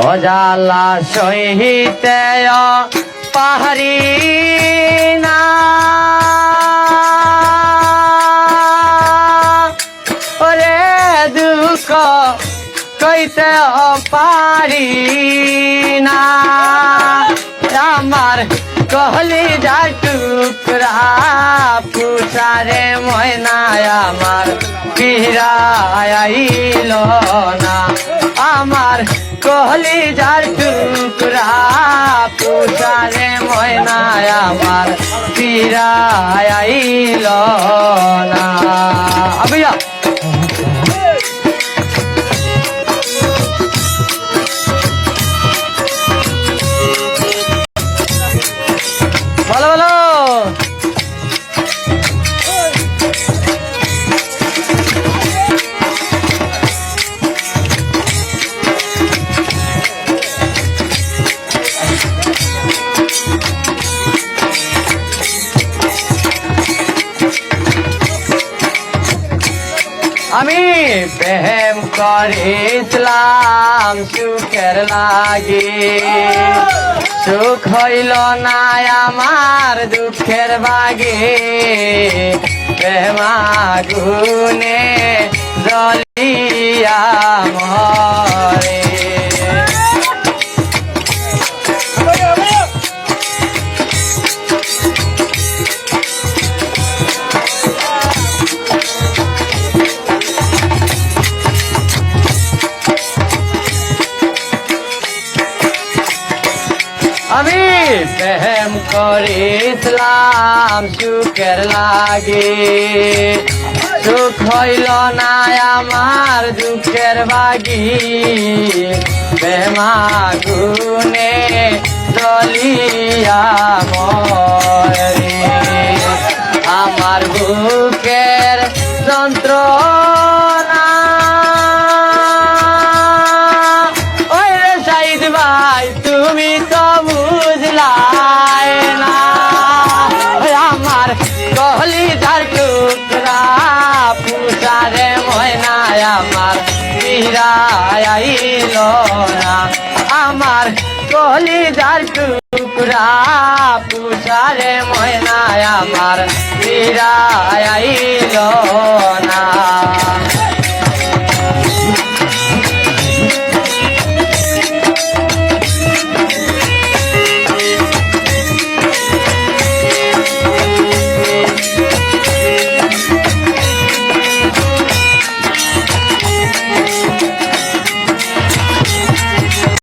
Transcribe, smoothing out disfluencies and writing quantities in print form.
অজালা সহিতে পাহাড়ি না ওরে দুঃখ কইতে পারি না আমার কহলি যা টুকরা পুষারে ময়নায় আমার ফিরাইল না আমার কহলি যার টুকরা পুষারে ময়নায় আমার ফিরাইল না আবিয়া বলো বলো আমি প্রেম করেছিলাম সুখের লাগে সুখ হইল না আমার দুঃখের বাগে প্রেমাগুনে জ্বলিয়া মরে আমি প্রেম করেছিলাম সুখের লাগে সুখ হইল না আমার দুঃখের বাগি প্রেমাগুনে জ্বলিয়া মরে আমার বুকের যন্ত্রণা ওই রে সাইদ ভাই তুমি তো বুঝলাই না আমার কহলি যার টুকরা পুষারে ময়নায় আমার ফিরাইল না আমার কহলি যার টুকরা পুষারে ময়নায় আমার ফিরাইল না